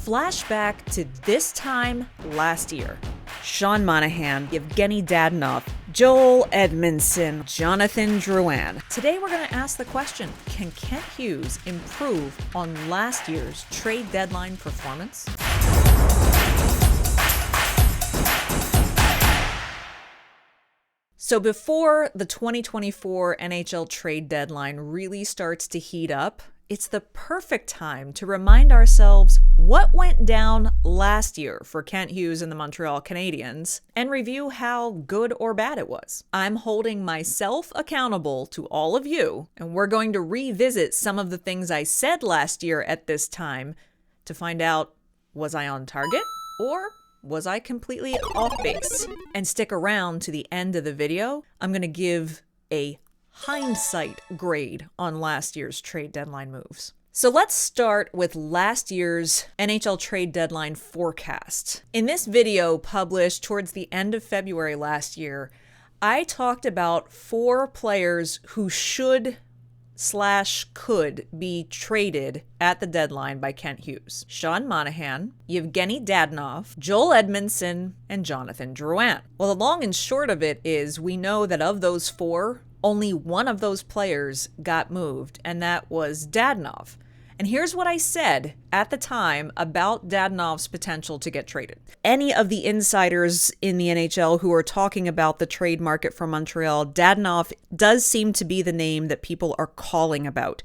Flashback to this time last year. Sean Monahan, Evgeny Dadonov, Joel Edmondson, Jonathan Drouin. Today we're going to ask the question, can Kent Hughes improve on last year's trade deadline performance? So before the 2024 NHL trade deadline really starts to heat up, it's the perfect time to remind ourselves what went down last year for Kent Hughes and the Montreal Canadiens and review how good or bad it was. I'm holding myself accountable to all of you, and we're going to revisit some of the things I said last year at this time to find out, was I on target or was I completely off base? And stick around to the end of the video. I'm going to give a hindsight grade on last year's trade deadline moves. So let's start with last year's NHL trade deadline forecast. In this video published towards the end of February last year, I talked about 4 players who could be traded at the deadline by Kent Hughes. Sean Monahan, Evgeny Dadonov, Joel Edmondson, and Jonathan Drouin. Well, the long and short of it is we know that of those 4, only one of those players got moved, and that was Dadonov. And here's what I said at the time about Dadonov's potential to get traded. Any of the insiders in the NHL who are talking about the trade market for Montreal, Dadonov does seem to be the name that people are calling about.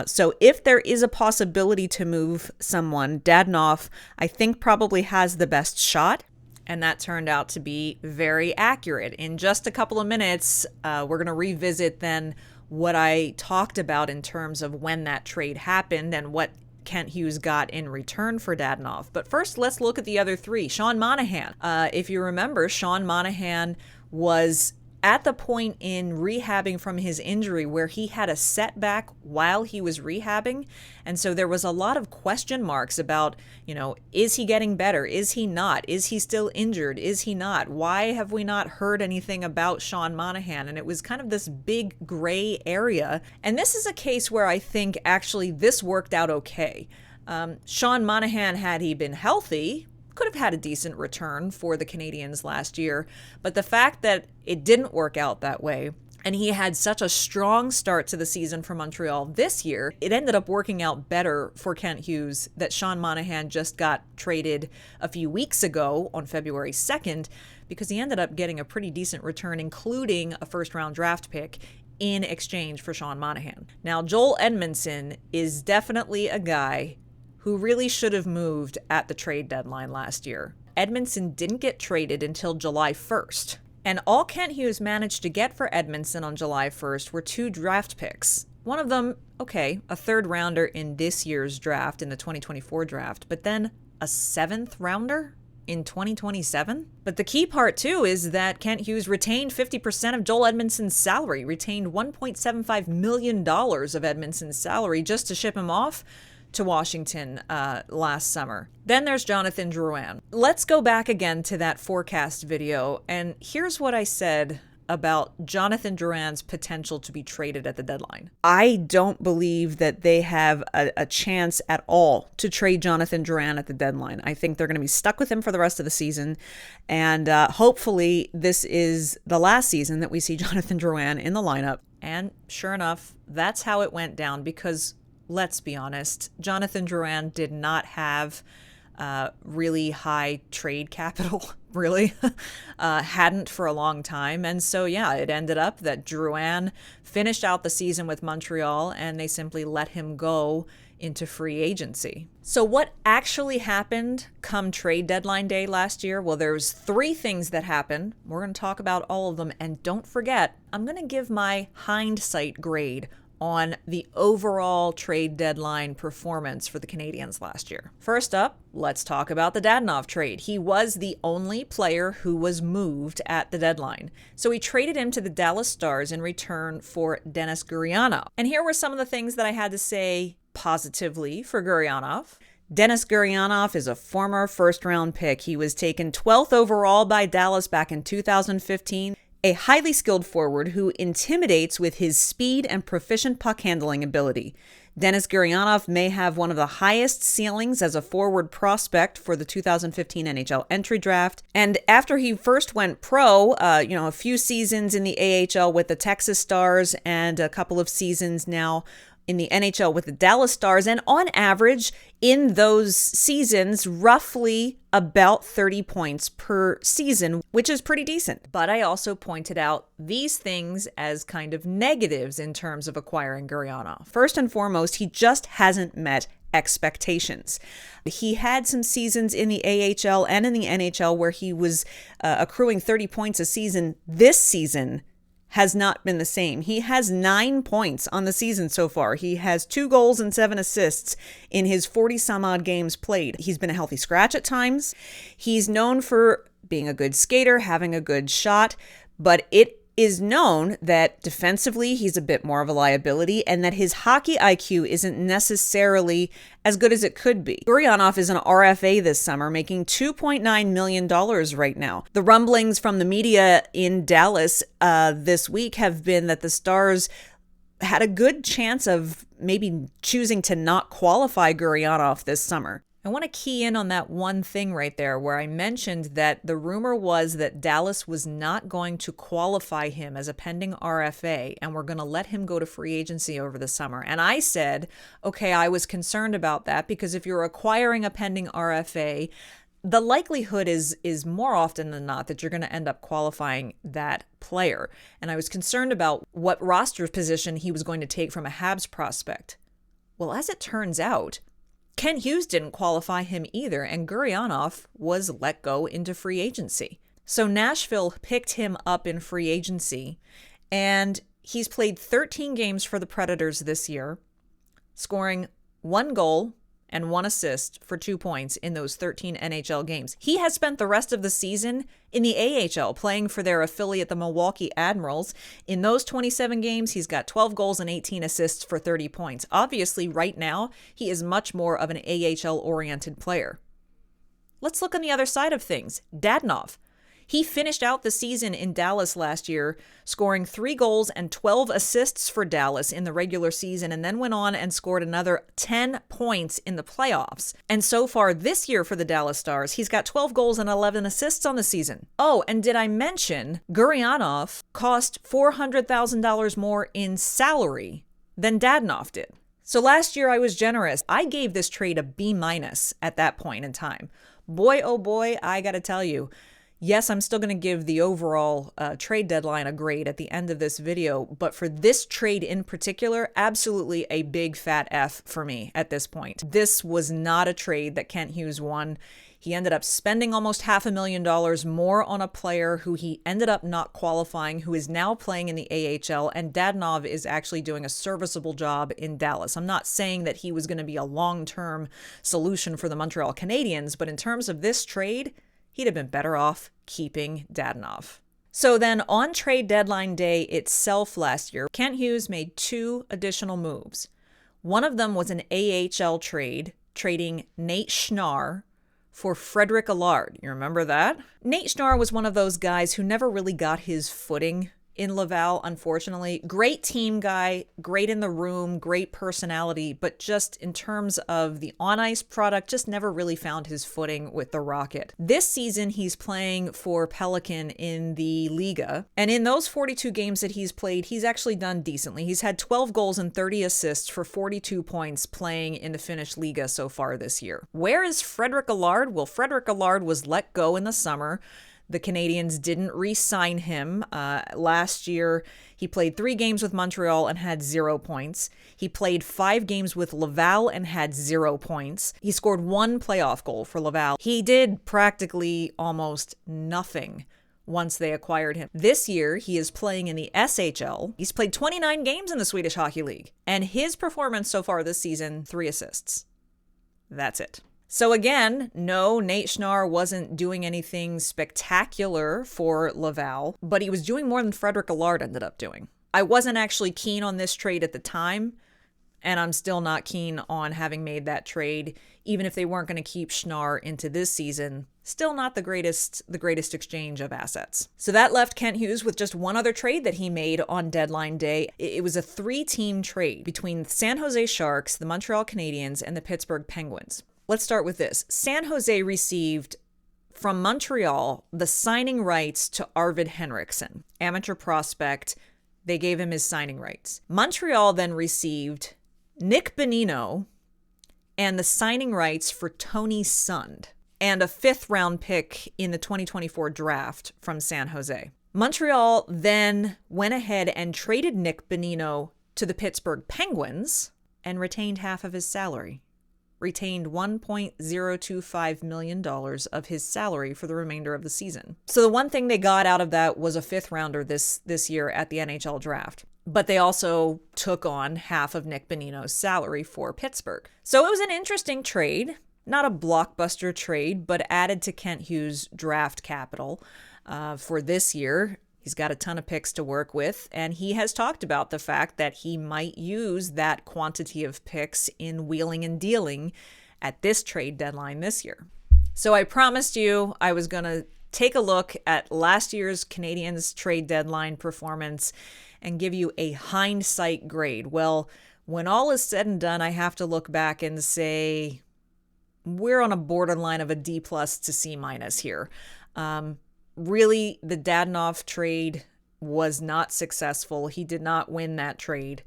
So if there is a possibility to move someone, Dadonov, I think probably has the best shot. And that turned out to be very accurate. In just a couple of minutes, we're going to revisit then what I talked about in terms of when that trade happened and what Kent Hughes got in return for Dadonov. But first, let's look at the other 3. Sean Monahan. If you remember, Sean Monahan was at the point in rehabbing from his injury where he had a setback while he was rehabbing. And so there was a lot of question marks about, is he getting better? Is he not? Is he still injured? Is he not? Why have we not heard anything about Sean Monahan? And it was kind of this big gray area. And this is a case where I think actually this worked out okay. Sean Monahan, had he been healthy, could have had a decent return for the Canadiens last year, but the fact that it didn't work out that way, and he had such a strong start to the season for Montreal this year, it ended up working out better for Kent Hughes that Sean Monahan just got traded a few weeks ago on February 2nd, because he ended up getting a pretty decent return, including a first-round draft pick in exchange for Sean Monahan. Now, Joel Edmondson is definitely a guy who really should have moved at the trade deadline last year. Edmondson didn't get traded until July 1st. And all Kent Hughes managed to get for Edmondson on July 1st were 2 draft picks. One of them, okay, a 3rd rounder in this year's draft, in the 2024 draft, but then a 7th rounder in 2027? But the key part, too, is that Kent Hughes retained 50% of Joel Edmondson's salary, retained $1.75 million of Edmondson's salary just to ship him off to Washington last summer. Then there's Jonathan Drouin. Let's go back again to that forecast video, and here's what I said about Jonathan Drouin's potential to be traded at the deadline. I don't believe that they have a chance at all to trade Jonathan Drouin at the deadline. I think they're going to be stuck with him for the rest of the season, and hopefully this is the last season that we see Jonathan Drouin in the lineup. And sure enough, that's how it went down, because let's be honest, Jonathan Drouin did not have really high trade capital, really. Hadn't for a long time. And so, yeah, it ended up that Drouin finished out the season with Montreal, and they simply let him go into free agency. So what actually happened come trade deadline day last year? Well, there's 3 things that happened. We're going to talk about all of them. And don't forget, I'm going to give my hindsight grade on the overall trade deadline performance for the Canadiens last year. First up, let's talk about the Dadonov trade. He was the only player who was moved at the deadline. So he traded him to the Dallas Stars in return for Denis Gurianov. And here were some of the things that I had to say positively for Gurianov. Denis Gurianov is a former first-round pick. He was taken 12th overall by Dallas back in 2015. A highly skilled forward who intimidates with his speed and proficient puck handling ability. Denis Gurianov may have one of the highest ceilings as a forward prospect for the 2015 NHL entry draft. And after he first went pro, a few seasons in the AHL with the Texas Stars and a couple of seasons now in the NHL with the Dallas Stars, and on average in those seasons, roughly about 30 points per season, which is pretty decent. But I also pointed out these things as kind of negatives in terms of acquiring Gurianov. First and foremost, he just hasn't met expectations. He had some seasons in the AHL and in the NHL where he was accruing 30 points a season. This season has not been the same. He has 9 points on the season so far. He has 2 goals and 7 assists in his 40 some odd games played. He's been a healthy scratch at times. He's known for being a good skater, having a good shot, but it is known that defensively he's a bit more of a liability and that his hockey IQ isn't necessarily as good as it could be. Gurianov is an RFA this summer, making $2.9 million right now. The rumblings from the media in Dallas this week have been that the Stars had a good chance of maybe choosing to not qualify Gurianov this summer. I want to key in on that one thing right there where I mentioned that the rumor was that Dallas was not going to qualify him as a pending RFA and we're going to let him go to free agency over the summer. And I said, okay, I was concerned about that because if you're acquiring a pending RFA, the likelihood is more often than not that you're going to end up qualifying that player. And I was concerned about what roster position he was going to take from a Habs prospect. Well, as it turns out, Ken Hughes didn't qualify him either, and Gurianov was let go into free agency. So Nashville picked him up in free agency, and he's played 13 games for the Predators this year, scoring 1 goal and 1 assist for 2 points in those 13 NHL games. He has spent the rest of the season in the AHL playing for their affiliate, the Milwaukee Admirals. In those 27 games, he's got 12 goals and 18 assists for 30 points. Obviously, right now, he is much more of an AHL-oriented player. Let's look on the other side of things. Dadonov. He finished out the season in Dallas last year, scoring 3 goals and 12 assists for Dallas in the regular season, and then went on and scored another 10 points in the playoffs. And so far this year for the Dallas Stars, he's got 12 goals and 11 assists on the season. Oh, and did I mention Gurianov cost $400,000 more in salary than Dadonov did? So last year I was generous. I gave this trade a B- at that point in time. Boy, oh boy, I gotta tell you, yes, I'm still going to give the overall trade deadline a grade at the end of this video, but for this trade in particular, absolutely a big fat F for me at this point. This was not a trade that Kent Hughes won. He ended up spending almost $500,000 more on a player who he ended up not qualifying, who is now playing in the AHL, and Dadonov is actually doing a serviceable job in Dallas. I'm not saying that he was going to be a long-term solution for the Montreal Canadiens, but in terms of this trade, he'd have been better off keeping Dadonov. So then on trade deadline day itself last year, Kent Hughes made 2 additional moves. One of them was an AHL trade, trading Nate Schnarr for Frederic Allard. You remember that? Nate Schnarr was one of those guys who never really got his footing in Laval, unfortunately. Great team guy, great in the room, great personality, but just in terms of the on-ice product, just never really found his footing with the Rocket. This season, he's playing for Pelican in the Liga, and in those 42 games that he's played, he's actually done decently. He's had 12 goals and 30 assists for 42 points playing in the Finnish Liga so far this year. Where is Frederic Allard? Well, Frederic Allard was let go in the summer. The Canadiens didn't re-sign him. Last year, he played 3 games with Montreal and had 0 points. He played 5 games with Laval and had 0 points. He scored 1 playoff goal for Laval. He did practically almost nothing once they acquired him. This year, he is playing in the SHL. He's played 29 games in the Swedish Hockey League. And his performance so far this season, 3 assists. That's it. So again, no, Nate Schnarr wasn't doing anything spectacular for Laval, but he was doing more than Frederic Allard ended up doing. I wasn't actually keen on this trade at the time. And I'm still not keen on having made that trade, even if they weren't going to keep Schnarr into this season. Still not the greatest exchange of assets. So that left Kent Hughes with just one other trade that he made on deadline day. It was a 3-team trade between the San Jose Sharks, the Montreal Canadiens, and the Pittsburgh Penguins. Let's start with this. San Jose received from Montreal the signing rights to Arvid Henriksen, amateur prospect. They gave him his signing rights. Montreal then received Nick Bonino and the signing rights for Tony Sund and a 5th-round pick in the 2024 draft from San Jose. Montreal then went ahead and traded Nick Bonino to the Pittsburgh Penguins and retained half of his salary. Retained $1.025 million of his salary for the remainder of the season. So the one thing they got out of that was a 5th-rounder this year at the NHL draft. But they also took on half of Nick Bonino's salary for Pittsburgh. So it was an interesting trade. Not a blockbuster trade, but added to Kent Hughes' draft capital for this year. He's got a ton of picks to work with, and he has talked about the fact that he might use that quantity of picks in wheeling and dealing at this trade deadline this year. So I promised you I was going to take a look at last year's Canadiens trade deadline performance and give you a hindsight grade. Well, when all is said and done, I have to look back and say we're on a borderline of a D+ to C- here. Really, the Dadonov trade was not successful. He did not win that trade.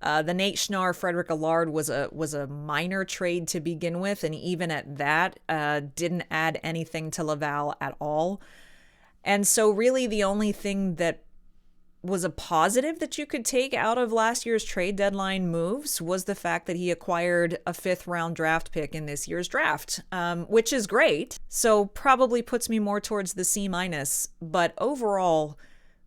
The Nate Schnarr, Frederick Allard was a minor trade to begin with, and even at that, didn't add anything to Laval at all. And so really the only thing that was a positive that you could take out of last year's trade deadline moves was the fact that he acquired a 5th-round draft pick in this year's draft, which is great. So probably puts me more towards the C-, but overall,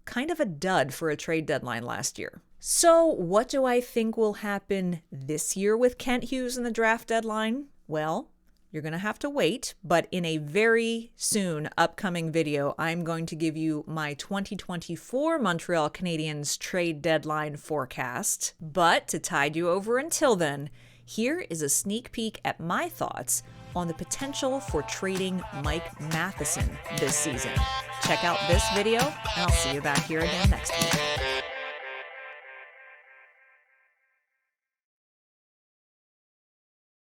kind of a dud for a trade deadline last year. So what do I think will happen this year with Kent Hughes in the draft deadline? Well, you're going to have to wait, but in a very soon upcoming video, I'm going to give you my 2024 Montreal Canadiens trade deadline forecast. But to tide you over until then, here is a sneak peek at my thoughts on the potential for trading Mike Matheson this season. Check out this video, and I'll see you back here again next week.